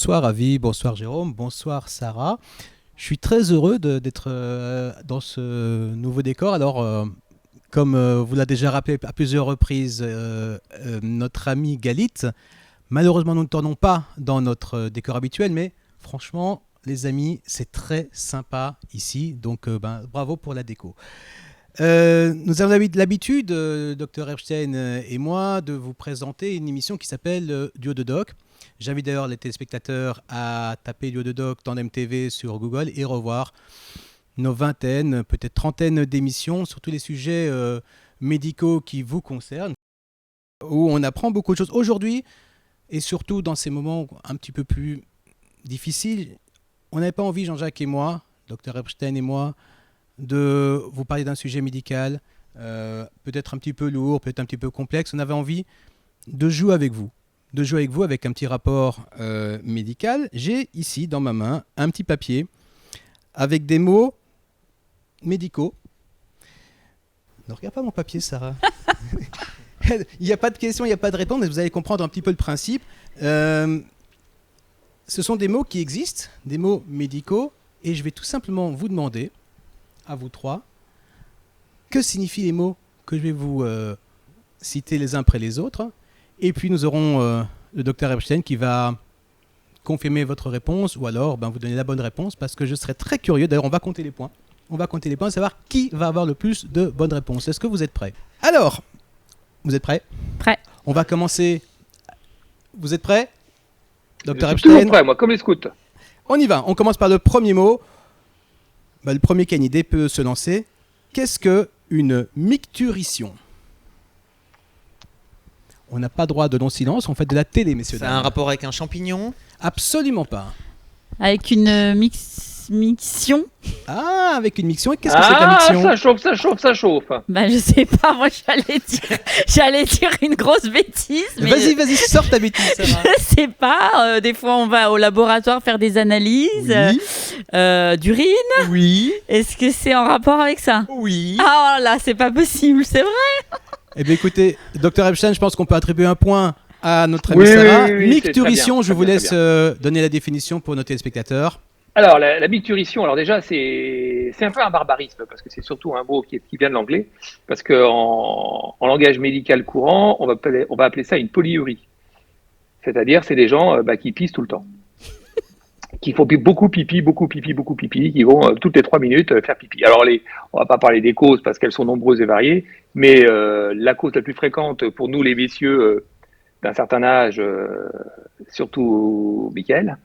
Bonsoir Avi, bonsoir Jérôme, bonsoir Sarah. Je suis très heureux d'être dans ce nouveau décor. Alors, comme vous l'a déjà rappelé à plusieurs reprises, notre ami Galit, malheureusement nous ne tournons pas dans notre décor habituel, mais franchement, les amis, c'est très sympa ici, donc bravo pour la déco. Nous avons l'habitude, Dr Epstein et moi, de vous présenter une émission qui s'appelle Duo de Doc. J'invite d'ailleurs les téléspectateurs à taper Duo de Doc Tandem TV sur Google et revoir nos vingtaines, peut-être trentaines d'émissions sur tous les sujets médicaux qui vous concernent, où on apprend beaucoup de choses. Aujourd'hui, et surtout dans ces moments un petit peu plus difficiles, on n'avait pas envie, Jean-Jacques et moi, Dr Epstein et moi, de vous parler d'un sujet médical, peut-être un petit peu lourd, peut-être un petit peu complexe. On avait envie de jouer avec vous. Avec un petit rapport médical. J'ai ici dans ma main un petit papier avec des mots médicaux. Ne regarde pas mon papier, Sarah. Il n'y a pas de question, il n'y a pas de réponse, mais vous allez comprendre un petit peu le principe. Ce sont des mots qui existent, des mots médicaux, et je vais tout simplement vous demander, à vous trois, que signifient les mots que je vais vous citer les uns après les autres. Et puis nous aurons le docteur Epstein qui va confirmer votre réponse ou alors vous donner la bonne réponse, parce que je serai très curieux. D'ailleurs, on va compter les points. On va compter les points et savoir qui va avoir le plus de bonnes réponses. Est-ce que vous êtes prêts? Alors, vous êtes prêts? Prêt. On va commencer. Vous êtes prêts? Docteur Je suis toujours Epstein? prêt, moi, comme les scouts. On y va. On commence par le premier mot. Le premier qui a une idée peut se lancer. Qu'est-ce que une micturition? On n'a pas droit de non-silence, on fait de la télé, messieurs. Ça a un rapport avec un champignon? Absolument pas. Avec une mixion? Ah, avec une mixion. Et qu'est-ce que c'est que la mixion? Ça chauffe. Je sais pas, moi j'allais dire une grosse bêtise. Mais Vas-y, sors ta bêtise, Sarah. je sais pas, des fois on va au laboratoire faire des analyses d'urine. Oui. Est-ce que c'est en rapport avec ça? Oui. Ah là, c'est pas possible, c'est vrai. Eh bien écoutez, Dr Epstein, je pense qu'on peut attribuer un point à notre ami Sarah. Oui, Micturition, je vous très laisse donner la définition pour nos téléspectateurs. Alors, la micturition, alors déjà, c'est un peu un barbarisme, parce que c'est surtout un mot qui vient de l'anglais, parce qu'en langage médical courant, on va appeler ça une polyurie. C'est-à-dire, c'est des gens qui pissent tout le temps, qui font beaucoup pipi, qui vont toutes les 3 minutes faire pipi. Alors, on va pas parler des causes, parce qu'elles sont nombreuses et variées, mais la cause la plus fréquente pour nous, les messieurs d'un certain âge, surtout Mickaël,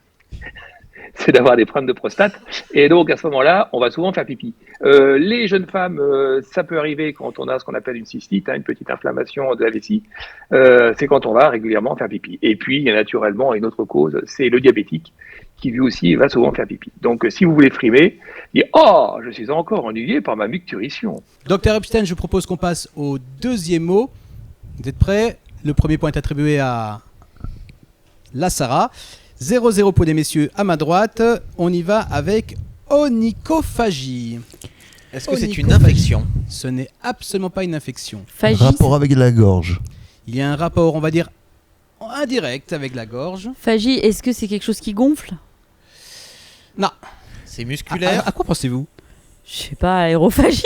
c'est d'avoir des problèmes de prostate. Et donc, à ce moment-là, on va souvent faire pipi. Les jeunes femmes, ça peut arriver quand on a ce qu'on appelle une cystite, une petite inflammation de la vessie. C'est quand on va régulièrement faire pipi. Et puis, il y a naturellement une autre cause, c'est le diabétique, qui lui aussi va souvent faire pipi. Donc, si vous voulez frimer, dites « Oh, je suis encore ennuyé par ma micturition ». Dr Epstein, je propose qu'on passe au deuxième mot. Vous êtes prêts? Le premier point est attribué à la Sarah. 0-0 pour les messieurs à ma droite. On y va avec onychophagie. Est-ce que c'est une infection? Ce n'est absolument pas une infection. Phagie, Rapport avec la gorge. Il y a un rapport, on va dire, indirect avec la gorge. phagie, est-ce que c'est quelque chose qui gonfle? Non. C'est musculaire? À quoi pensez-vous? Je sais pas, aérophagie.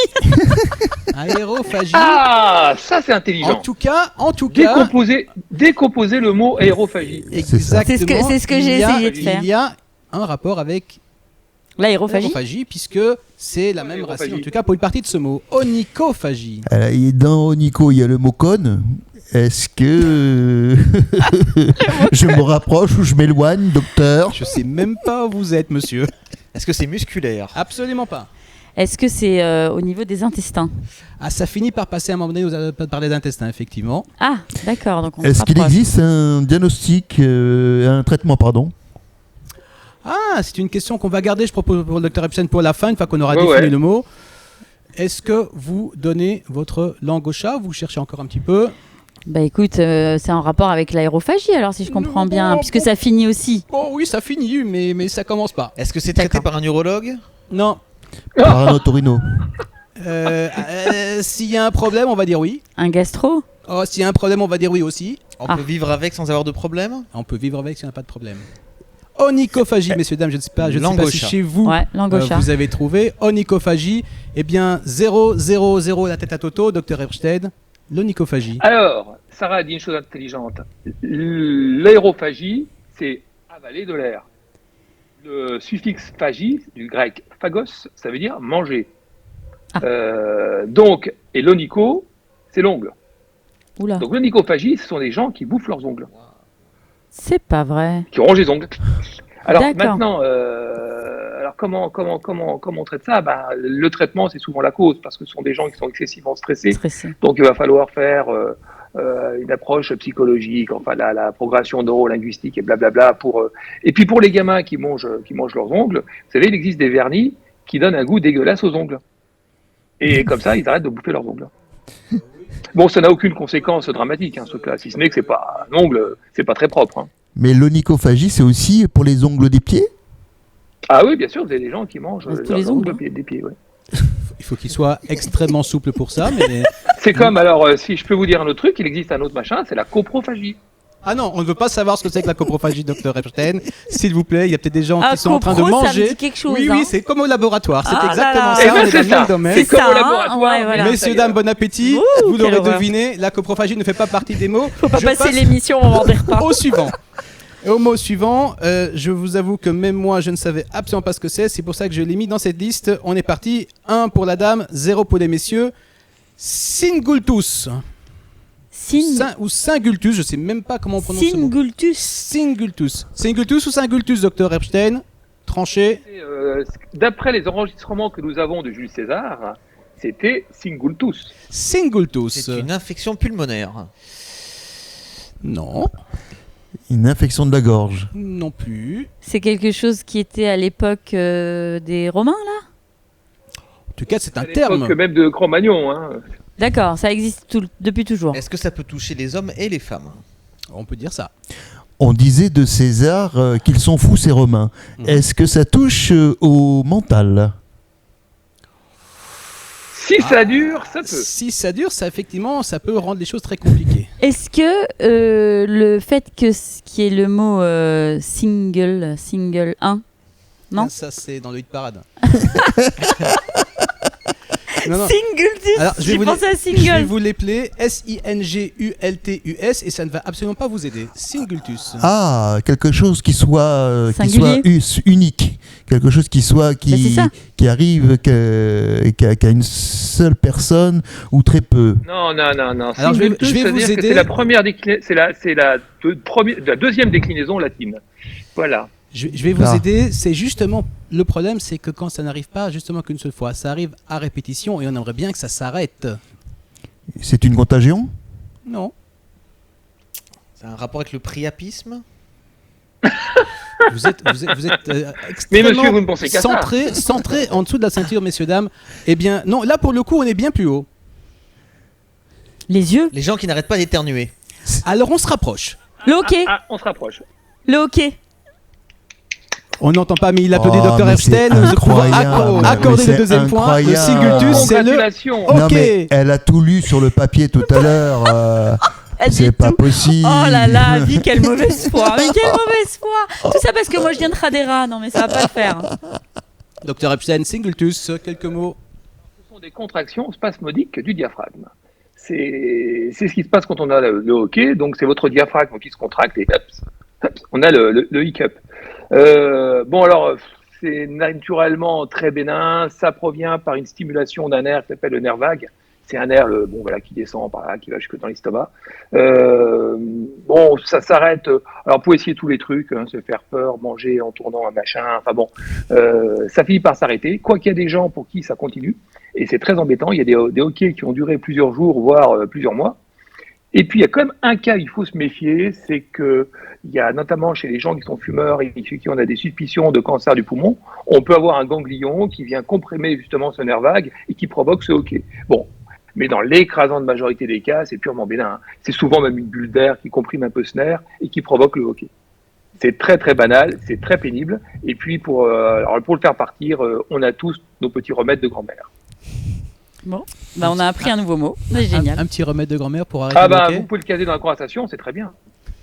Aérophagie. Ah, ça c'est intelligent. En tout cas, Décomposer le mot aérophagie. exactement. C'est ce que j'ai essayé de faire. Il y a un rapport avec L'aérophagie. l'aérophagie, puisque c'est la même racine, en tout cas pour une partie de ce mot. Onychophagie. Et dans Onico, il y a le mot cône. Est-ce que je me rapproche ou je m'éloigne, docteur? Je sais même pas où vous êtes, monsieur. Est-ce que c'est musculaire? Absolument pas. Est-ce que c'est au niveau des intestins? Ah, ça finit par passer à un moment donné, vous avez parlé d'intestin, effectivement. Ah, d'accord. Donc on se Est-ce qu'il rapproche. existe un diagnostic, un traitement, pardon? Ah, c'est une question qu'on va garder, je propose pour le Dr Epstein pour la fin, une fois qu'on aura défini le mot. Est-ce que vous donnez votre langue au chat? Vous cherchez encore un petit peu? Bah écoute, c'est en rapport avec l'aérophagie alors si je comprends bien, puisque ça finit aussi. Oh oui, ça finit, mais ça commence pas. Est-ce que c'est traité D'accord. par un neurologue? Non. Par un otorino. S'il y a un problème, on va dire oui. Un gastro? Oh, s'il y a un problème, on va dire oui aussi. On peut vivre avec sans avoir de problème? On peut vivre avec s'il n'y a pas de problème. Onychophagie, messieurs, dames, je ne sais pas si Langocha. chez vous, Ouais, l'angocha. vous avez trouvé. Onychophagie, eh bien, 0, 0, 0, la tête à Toto, Dr Epstein. L'onychophagie. Alors, Sarah a dit une chose intelligente. L'aérophagie, c'est avaler de l'air. Le suffixe phagie, du grec phagos, ça veut dire manger. Donc, et l'onycho, c'est l'ongle. Oula, Donc l'onychophagie, ce sont des gens qui bouffent leurs ongles, c'est pas vrai. qui rongent les ongles. Alors D'accord. maintenant, alors comment on traite ça? Le traitement, c'est souvent la cause, parce que ce sont des gens qui sont excessivement stressés. Stressé. Donc il va falloir faire une approche psychologique, enfin la progression neurolinguistique et blablabla. Et puis pour les gamins qui mangent leurs ongles, vous savez, il existe des vernis qui donnent un goût dégueulasse aux ongles. Et comme ça, ils arrêtent de bouffer leurs ongles. Bon, ça n'a aucune conséquence dramatique, ce truc-là, si ce n'est que c'est pas un ongle, c'est pas très propre. Mais l'onychophagie, c'est aussi pour les ongles des pieds? Ah oui, bien sûr, vous avez des gens qui mangent Tous les ongles, des pieds. Ouais. Il faut qu'il soit extrêmement souple pour ça. Mais... C'est comme, alors, si je peux vous dire un autre truc, il existe un autre machin, c'est la coprophagie. Ah non, on ne veut pas savoir ce que c'est que la coprophagie, Dr Epstein. S'il vous plaît, il y a peut-être des gens Ah, qui sont en train de copro, ça me manger. dit quelque chose, Oui, hein. oui, c'est comme au laboratoire. C'est Ah là exactement là. ça. Eh ben, on est c'est dans le ça. même domaine. C'est comme ça, au hein. laboratoire. Ouais, voilà. Messieurs, dames, bon appétit. Ouh, Vous quelle l'aurez horreur. deviné, la coprophagie ne fait pas partie des mots. Faut pas Je passer passe l'émission au moment des repas. au suivant. Et au mot suivant, je vous avoue que même moi, je ne savais absolument pas ce que c'est. C'est pour ça que je l'ai mis dans cette liste. On est parti. 1 pour la dame, 0 pour les messieurs. Singultus. Ou Singultus, je sais même pas comment on prononce ce mot. Singultus. Singultus. Singultus ou Singultus, Dr Epstein? Tranché. Et, d'après les enregistrements que nous avons de Jules César, c'était Singultus. Singultus. C'est une infection pulmonaire. Non, Une infection de la gorge. non plus. C'est quelque chose qui était à l'époque des Romains, là? En tout cas, c'est un À l'époque terme. même de Cro-Magnon. D'accord, ça existe depuis toujours. Est-ce que ça peut toucher les hommes et les femmes? On peut dire ça. On disait de César qu'ils sont fous, ces Romains. Est-ce que ça touche au mental? Si ça dure, ça peut. Si ça dure, ça effectivement, ça peut rendre les choses très compliquées. Est-ce que le fait qu'il y ait le mot single 1, non? Ah, ça, c'est dans le hit parade. Non, non. Singultus, Alors, j'ai pensé à je vais single. vous l'épeler Singultus et ça ne va absolument pas vous aider. Singultus. Ah, quelque chose qui soit Singulier. unique. Quelque chose qui soit Bah, c'est ça. qui arrive qu'à une seule personne ou très peu. Non. Alors, je vais Singultus, vous c'est-à-dire que aider. c'est la première la deuxième déclinaison latine. Voilà. Je vais vous Ah. aider. C'est justement le problème, c'est que quand ça n'arrive pas justement qu'une seule fois, ça arrive à répétition et on aimerait bien que ça s'arrête. C'est une contagion? Non. C'est un rapport avec le priapisme? Vous êtes Mais extrêmement monsieur, vous ne pensez qu'à ça. centré en dessous de la ceinture, messieurs, dames. Eh bien, non, là pour le coup, on est bien plus haut. Les yeux. Les gens qui n'arrêtent pas d'éternuer. Alors on se rapproche. Le hockey. On se rapproche. Le hockey. On n'entend pas, mais il applaudit Oh, Dr mais Epstein. c'est Nous pouvons incroyable. accorder Mais le deuxième c'est point. Le incroyable. Singultus, c'est le. Congratulations. Oh. Non, Ok. mais elle a tout lu sur le papier tout à l'heure. Elle dit C'est pas tout. possible. Oh là là, vie, quelle mauvaise foi. Mais quelle mauvaise foi. Tout ça parce que moi je viens de Radera. Non mais ça va pas le faire. Dr Epstein, Singultus, quelques mots. Ce sont des contractions spasmodiques du diaphragme. C'est ce qui se passe quand on a le hockey. Donc, c'est votre diaphragme qui se contracte et hop, on a le hiccup. Bon, alors, c'est naturellement très bénin. Ça provient par une stimulation d'un nerf qui s'appelle le nerf vague. C'est un nerf qui descend par là, qui va jusque dans l'estomac. Bon, ça s'arrête. Alors, vous pouvez essayer tous les trucs, se faire peur, manger en tournant un machin. Enfin bon, ça finit par s'arrêter. Quoi qu'il y a des gens pour qui ça continue. Et c'est très embêtant. Il y a des hockeys qui ont duré plusieurs jours, voire plusieurs mois. Et puis, il y a quand même un cas, il faut se méfier, c'est qu'il y a notamment chez les gens qui sont fumeurs et chez qui on a des suspicions de cancer du poumon, on peut avoir un ganglion qui vient comprimer justement ce nerf vague et qui provoque ce hockey. Bon, mais dans l'écrasante majorité des cas, c'est purement bénin. C'est souvent même une bulle d'air qui comprime un peu ce nerf et qui provoque le hockey. C'est très très banal, c'est très pénible. Et puis pour le faire partir, on a tous nos petits remèdes de grand-mère. Bon, on a appris un nouveau mot. C'est génial. Un petit remède de grand-mère pour arrêter le hockey. Vous pouvez le caser dans la conversation, c'est très bien.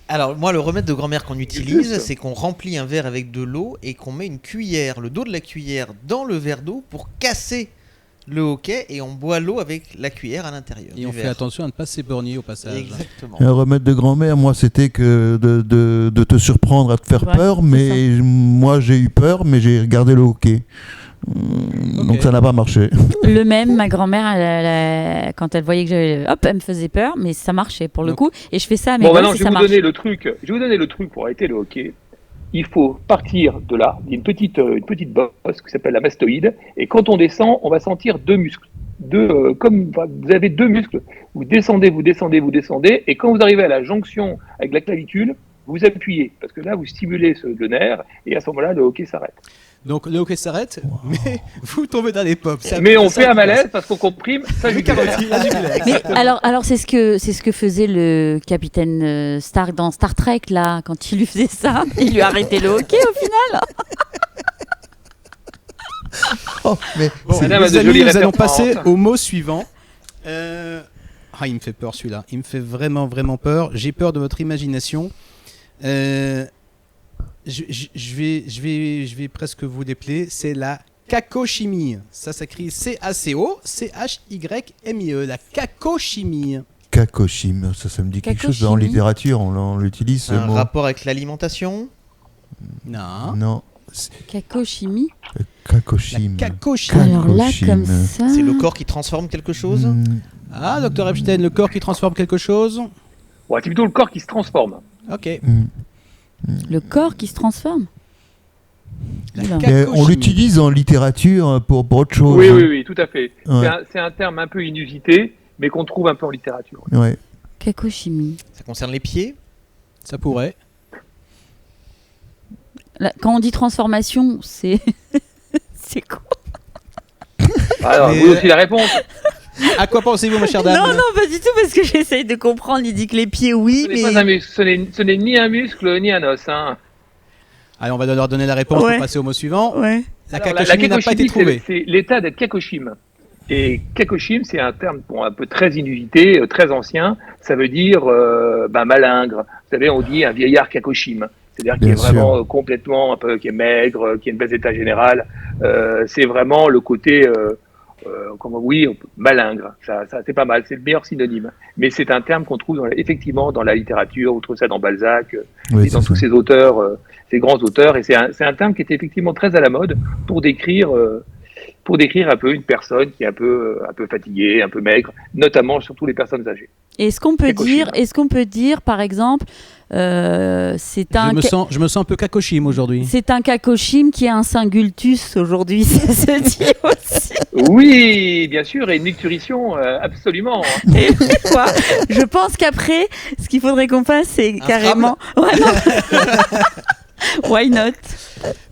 Alors, moi, le remède de grand-mère qu'on utilise, Juste. c'est qu'on remplit un verre avec de l'eau et qu'on met une cuillère, le dos de la cuillère, dans le verre d'eau pour casser le hoquet et on boit l'eau avec la cuillère à l'intérieur. Et du on fait verre. attention à ne pas s'éborgner au passage. Exactement. Un remède de grand-mère, moi, c'était que de te surprendre à te faire Ouais, peur, c'est mais moi, j'ai eu peur, mais j'ai regardé le hockey. Donc ça n'a pas marché. Le même, ma grand-mère, quand elle voyait que j'avais, hop, elle me faisait peur, mais ça marchait pour le Donc- coup. Et je fais ça à mes Bon, gosses maintenant, et je vais ça vous marche. donner le truc. Je vais vous donner le truc pour arrêter le hockey. Il faut partir de là. Il y a une petite bosse qui s'appelle la mastoïde. Et quand on descend, on va sentir deux muscles. Comme vous avez deux muscles. Vous descendez, vous descendez, vous descendez. Et quand vous arrivez à la jonction avec la clavicule, vous appuyez. Parce que là, vous stimulez le nerf. Et à ce moment-là, le hockey s'arrête. Donc le hockey s'arrête, mais vous tombez dans les pommes. Mais on fait un malaise parce qu'on comprime sa jugulaire. Mais alors c'est ce que faisait le capitaine Stark dans Star Trek là, quand il lui faisait ça, il lui arrêtait le hockey au final. Oh, mais Bon, Madame a les de amis, jolies nous allons références. passer au mot suivant. Il me fait peur celui-là. Il me fait vraiment, vraiment peur. J'ai peur de votre imagination. Je vais presque vous dépeler. C'est la cacochimie. Ça s'écrit C-A-C-O-C-H-Y-M-I-E. La cacochimie. Kakoshim, ça me dit quelque chose en Kakoshimi. littérature, on l'utilise ce Un mot. rapport avec l'alimentation. Non. Non, Cacochimie. Kakoshim. La cacochimie. Alors là Kakoshim. comme ça. C'est le corps qui transforme quelque chose. Hmm, Ah, docteur Epstein, le corps qui transforme quelque chose. Ouais, c'est plutôt le corps qui se transforme. Ok. hmm. Le corps qui se transforme. La Oula. cacochimie. On l'utilise en littérature pour autre chose. Oui, tout à fait. Ouais. C'est un terme un peu inusité, mais qu'on trouve un peu en littérature. Ouais. Cacochimie. Ça concerne les pieds. Ça pourrait. Là, quand on dit transformation, c'est c'est quoi? Alors, Mais- vous aussi la réponse. À quoi pensez-vous, ma chère dame? Non, pas du tout, parce que j'essaye de comprendre. Il dit que les pieds, oui, Ce n'est mais. pas un muscle, ce n'est ni un muscle ni un os. Hein. Allez, on va leur donner la réponse Ouais. pour passer au mot suivant. Ouais. La Alors, cacochimie n'a pas été trouvée. c'est l'état d'être kakoshim. Et kakoshim, c'est un terme un peu très inusité, très ancien. Ça veut dire malingre. Vous savez, on dit un vieillard kakoshim. C'est-à-dire qui Bien est vraiment complètement, un peu, qui est maigre, qui a une baisse d'état général. C'est vraiment le côté, malingre. Ça c'est pas mal. C'est le meilleur synonyme. Mais c'est un terme qu'on trouve effectivement dans la littérature. Vous trouvez ça dans Balzac, Oui, et dans c'est tous ça. ces auteurs, ces grands auteurs. Et c'est un terme qui est effectivement très à la mode pour décrire un peu une personne qui est un peu fatiguée, un peu maigre, notamment surtout les personnes âgées. Est-ce qu'on peut Cacochime. dire, par exemple, c'est un. Je me sens un peu cacochime aujourd'hui. C'est un cacochime qui a un singultus aujourd'hui, ça se dit aussi. Oui, bien sûr, et une nicturition, absolument. Et quoi, je pense qu'après, ce qu'il faudrait qu'on fasse, c'est carrément. Ouais, non. Why not?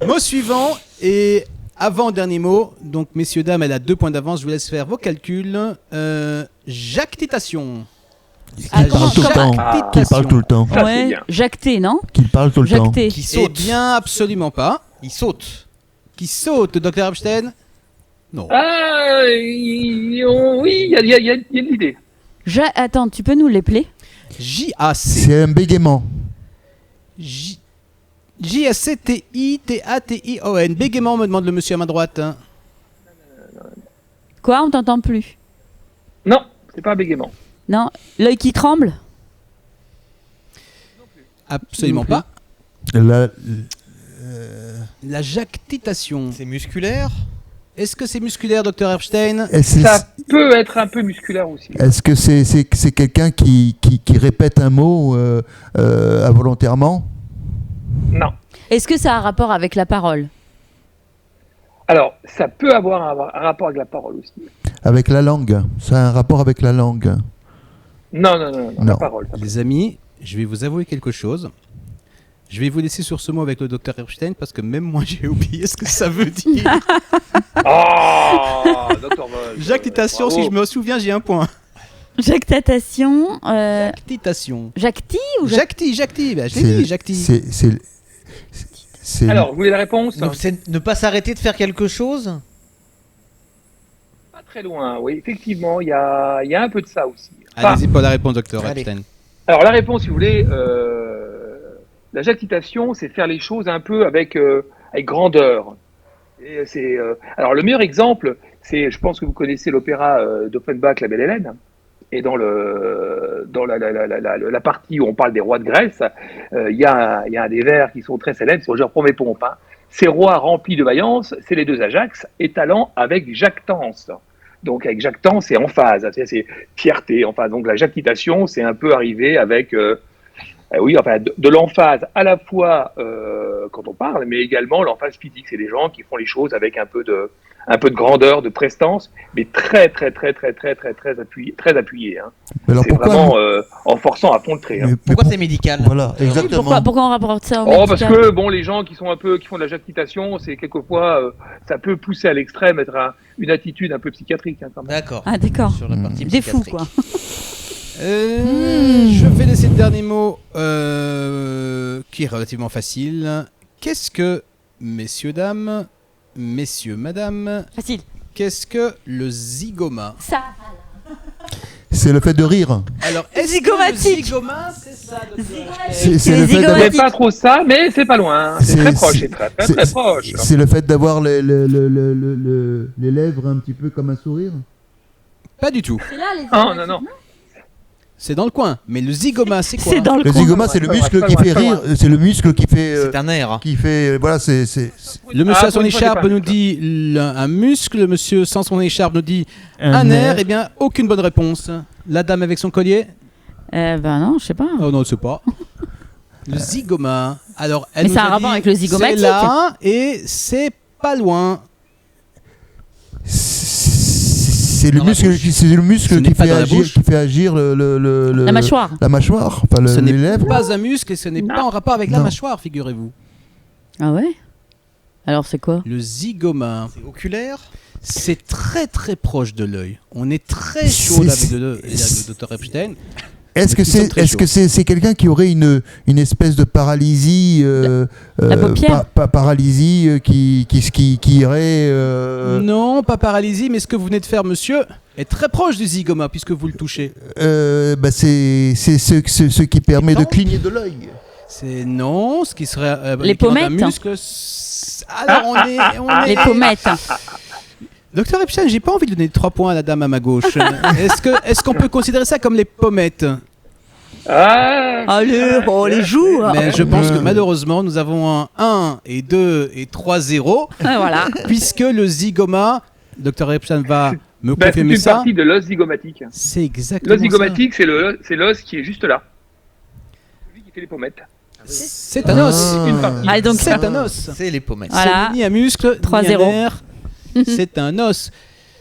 Mot suivant et avant-dernier mot. Donc, messieurs, dames, elle a 2 points d'avance. Je vous laisse faire vos calculs. Jactitation. Qu'il parle tout le temps. Qu'il parle tout le temps. Ça, c'est Ouais, bien. jacté, non? Qu'il parle tout le temps. Jacté. Qui Eh saute. bien, absolument pas. Il saute. Qui saute, docteur Epstein? Non. Ah, oui, il y a de l'idée. Attends, tu peux nous l'épeler? J-A-C. C'est un bégaiement. J-A-C-T-I-T-A-T-I-O-N. Bégaiement, me demande le monsieur à ma droite. Quoi? On t'entend plus? Non, c'est pas un bégaiement. Non? L'œil qui tremble? Absolument Non pas. La- La jactitation. C'est musculaire. Est-ce que c'est musculaire, docteur Epstein? Ça peut être un peu musculaire aussi. Est-ce que c'est quelqu'un qui répète un mot involontairement? Non. Est-ce que ça a un rapport avec la parole? Alors, ça peut avoir un rapport avec la parole aussi. Avec la langue? Ça a un rapport avec la langue? Non, la Non. parole. Les amis, je vais vous avouer quelque chose. Je vais vous laisser sur ce mot avec le docteur Epstein parce que même moi j'ai oublié ce que ça veut dire. Oh, docteur Vol. Jactitation, si je me souviens, j'ai un point. Jactatation. Jactitation. Jacti ou Jacti, bah, je l'ai dit, jacti. C'est Alors, vous voulez la réponse? Donc c'est ne pas s'arrêter de faire quelque chose. Pas très loin, oui. Effectivement, il y a un peu de ça aussi. Enfin, Allez-y pour la réponse, docteur Allez. Epstein. alors, la réponse, si vous voulez, La jactitation, c'est faire les choses un peu avec grandeur. Alors, le meilleur exemple, je pense que vous connaissez l'opéra d'Offenbach, La Belle Hélène. Et dans la partie où on parle des rois de Grèce, il y a un des vers qui sont très célèbres, c'est je reprends mes pompes. Hein. Ces rois remplis de vaillance, c'est les deux Ajax, étalant avec jactance. Donc avec jactance, c'est emphase, c'est fierté. Enfin, donc la jactitation, c'est un peu arrivé avec de l'emphase à la fois quand on parle, mais également l'emphase physique. C'est des gens qui font les choses avec un peu de grandeur, de prestance, mais très appuyé. Hein. Alors c'est vraiment en forçant à fond le trait. Hein. Pourquoi c'est médical? Voilà, exactement. Pourquoi on rapporte ça au médical? Parce que les gens qui font de la jactitation, c'est quelquefois ça peut pousser à l'extrême, être une attitude un peu psychiatrique. Hein, quand même. D'accord. Ah d'accord. Sur la partie Des fous psychiatrique. quoi. Je vais laisser le dernier mot qui est relativement facile. Qu'est-ce que, messieurs, madame, Facile. qu'est-ce que le zygoma? Ça. C'est le fait de rire. Alors, est-ce Zygomatique. que le zygoma, c'est ça C'est le fait C'est zygomatique. pas trop ça, mais c'est pas loin. C'est très proche, c'est très proche. C'est le fait d'avoir les lèvres un petit peu comme un sourire. Pas du tout. C'est là les Non. C'est dans le coin. Mais le zygoma, c'est quoi? C'est dans le Le coin. zygoma, c'est le Pas muscle loin, qui pas fait loin. rire. C'est le muscle qui fait. C'est un air. Qui fait. Voilà, c'est. Le monsieur à son pour une fois, c'est écharpe pas un nous muscle. dit un muscle. Le monsieur sans son écharpe nous dit un air. Eh bien, aucune bonne réponse. La dame avec son collier? Ben non, je sais pas. Oh non, je sais pas. Le zygoma. Alors, elle Mais nous ça a a un rapport dit, avec le zygomatique. c'est là et c'est pas loin. C'est le Dans la muscle. bouche. C'est le muscle Ce n'est qui pas fait dans la agir. bouche. Qui fait agir La mâchoire. La mâchoire. Enfin, Ce les n'est lèvres. pas un muscle et ce n'est pas en rapport avec la Non. mâchoire, figurez-vous. Ah ouais. Alors c'est quoi? Le zygoma, C'est oculaire. c'est très très proche de l'œil. On est très chaud avec C'est- le Dr Epstein. Est-ce que Ils sont très est-ce que c'est quelqu'un qui aurait une espèce de paralysie La paupière. paralysie qui irait Non, pas paralysie, mais ce que vous venez de faire, monsieur, est très proche du zygoma puisque vous le touchez. c'est ce qui permet de Attends. cligner de l'œil. C'est non, ce qui serait Les l'équivalent d'un pommettes. muscle. Alors on est Les pommettes. Docteur Epstein, j'ai pas envie de donner 3 points à la dame à ma gauche. Est-ce qu'on peut considérer ça comme les pommettes? Allez, on les joue. Mais je pense que malheureusement, nous avons un 1 et 2 et 3-0, Voilà. puisque le zygoma, Dr Epstein va me C'est confirmer une ça. partie de l'os zygomatique. C'est exactement L'os zygomatique, c'est l'os qui est juste là. Celui qui fait les pommettes. ça. C'est un os. Une partie. Allez, donc C'est un os. C'est les pommettes. Voilà. C'est ni un muscle, 3-0. ni un nerf. C'est un os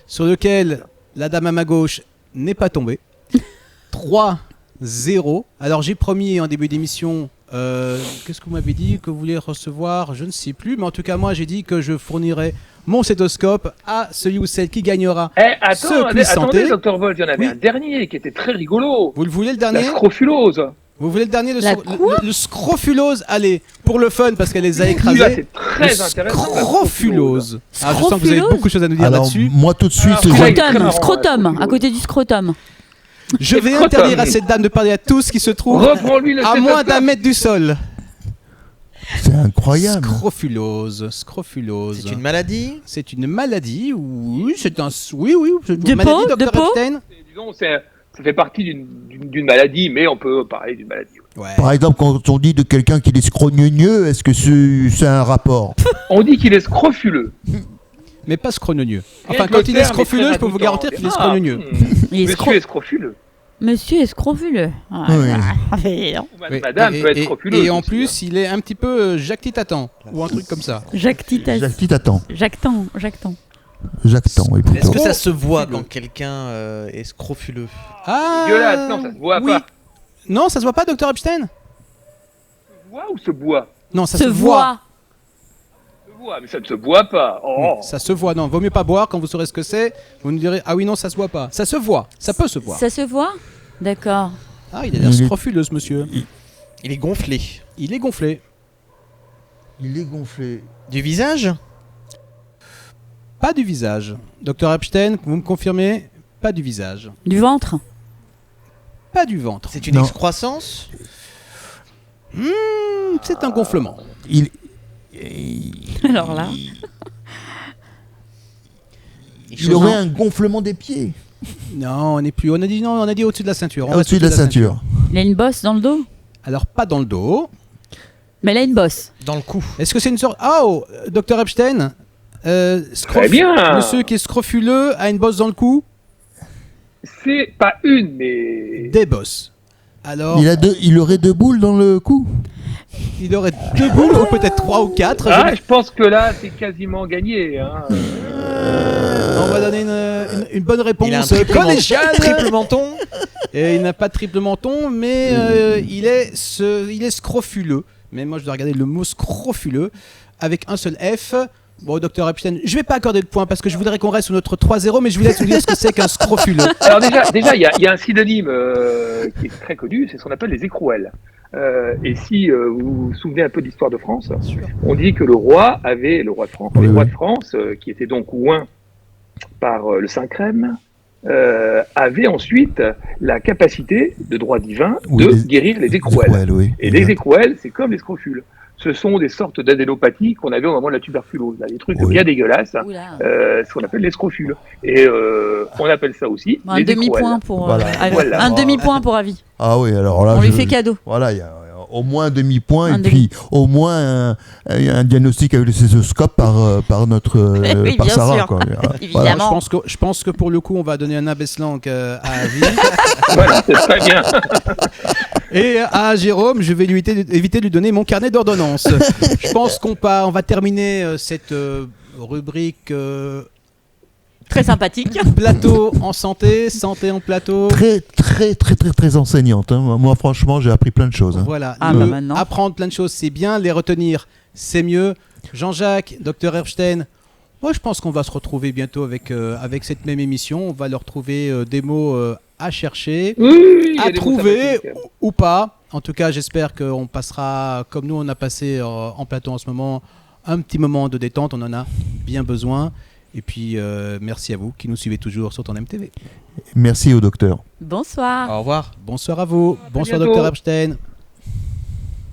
sur lequel la dame à ma gauche n'est pas tombée. 3-0. Alors j'ai promis en début d'émission, qu'est-ce que vous m'avez dit que vous vouliez recevoir? Je ne sais plus, mais en tout cas moi j'ai dit que je fournirais mon stéthoscope à celui ou celle qui gagnera. Attendez, santé. Dr. Volt, il y en avait Oui. un dernier qui était très rigolo. Vous le voulez le La dernier? scrofulose. Vous voulez le dernier, La le scrofulose? Allez, pour le fun, parce qu'elle les a Celui-là, écrasés. c'est très Le intéressant. scrofulose. Ah, je sens que vous avez Scrofulose beaucoup de choses à nous dire Alors là-dessus. moi tout de suite, Alors, je- Scrotum. Scrotum, marrant, scrotum, ouais. à côté du scrotum. Je vais Scrotum. interdire à cette dame de parler à tous qui se trouvent Reprends-lui le à moins stéthoscope. d'un mètre du sol. c'est incroyable. Scrofulose. C'est une maladie. C'est une maladie. Oui, c'est un. Oui, c'est une De maladie, peau, Dr. de peau Epstein. Disons, ça fait partie d'une maladie, mais on peut parler d'une maladie. Ouais. Par exemple, quand on dit de quelqu'un qui est scrogneux, est-ce que c'est un rapport? On dit qu'il est scrofuleux. Mais pas scrogneux. Rien Enfin, que quand le il est terme scrofuleux, très je peux vous ragoûtant. garantir qu'il est scrogneux. Il est Monsieur est scrofuleux. Monsieur est scrofuleux. Ah, Oui. ah, Ou Oui. Madame peut être scrofuleuse. Et en aussi, plus, il est un petit peu jactitatant. Ou un truc comme ça. Jacques Titas. Jactan, Jactan. oui, Est-ce plutôt. que ça se voit quand quelqu'un est scrofuleux? Ah Dégueulasse, non, ça se voit oui. pas. Non, ça se voit pas, Dr. Epstein? Se voit ou se boit? Non, ça Se voit. Se voit, mais ça ne se boit pas. Oh. Ça se voit, non, vaut mieux pas boire quand vous saurez ce que c'est. Vous nous direz, ah oui, non, ça se voit pas. Ça se voit, ça peut se voir. Ça se voit? D'accord. Ah, il a l'air Il est- scrofuleux, ce monsieur. Il est gonflé. Il est gonflé. Il est gonflé. Du visage? Pas du visage. Dr. Epstein, vous me confirmez? Pas du visage. Du ventre? Pas du ventre. C'est une Non. excroissance? C'est un gonflement. Il... Alors là. Il aurait un gonflement des pieds. Non, on n'est plus. On a dit non, on a dit au-dessus de la ceinture. On Au-dessus reste de la ceinture. Il a une bosse dans le dos. Alors, pas dans le dos. Mais il a une bosse. Dans le cou. Est-ce que c'est une sorte. Oh, Dr Epstein Très bien. Monsieur qui est scrofuleux a une bosse dans le cou. C'est pas une, mais Des bosses. Alors, Il aurait 2 boules dans le cou. il aurait 2 boules, ou peut-être 3 ou 4. je pense que là, c'est quasiment gagné. Hein. On va donner une bonne réponse Il a un triple collégiale. triple menton. Et il n'a pas de triple menton, mais il est scrofuleux. Mais moi, je dois regarder le mot scrofuleux avec un seul F. Bon, Dr Epstein, je vais pas accorder de points parce que je voudrais qu'on reste sur notre 3-0, mais je vous laisse vous dire ce que c'est qu'un scrofuleux. Alors déjà, il y a un synonyme qui est très connu, c'est ce qu'on appelle les écrouelles. Et si vous vous souvenez un peu de l'histoire de France, on dit que le roi de France, qui était donc oint par le Saint-Crème, avait ensuite la capacité de droit divin de guérir les écrouelles. Et les écrouelles, c'est comme les scrofules. Ce sont des sortes d'adénopathies qu'on avait au moment de la tuberculose. Là, des trucs bien dégueulasses, ce qu'on appelle les scrofules. Et on appelle ça aussi un demi-point pour un demi-point pour Avis. Ah oui, alors là, on lui fait cadeau. Voilà, il y a au moins un demi-point puis au moins un diagnostic avec le césioscope par notre oui, par bien Sarah. sûr. Quoi. Évidemment. Je pense que pour le coup, on va donner un abaisse-langue à Avis. Voilà, c'est très bien. Et à Jérôme, je vais éviter de lui donner mon carnet d'ordonnances. Je pense qu'on va terminer cette rubrique très sympathique. Plateau en santé en plateau. Très enseignante. Hein. Moi, franchement, j'ai appris plein de choses. Hein. Voilà. Maintenant. Apprendre plein de choses, c'est bien. Les retenir, c'est mieux. Jean-Jacques, Dr Epstein, moi, je pense qu'on va se retrouver bientôt avec cette même émission. On va leur trouver des mots à chercher, à trouver ou pas. En tout cas, j'espère qu'on passera, comme nous on a passé en plateau en ce moment, un petit moment de détente. On en a bien besoin. Et puis, merci à vous qui nous suivez toujours sur ton MTV. Merci au docteur. Bonsoir. Au revoir. Bonsoir à vous. Bonsoir, bientôt. Dr Epstein.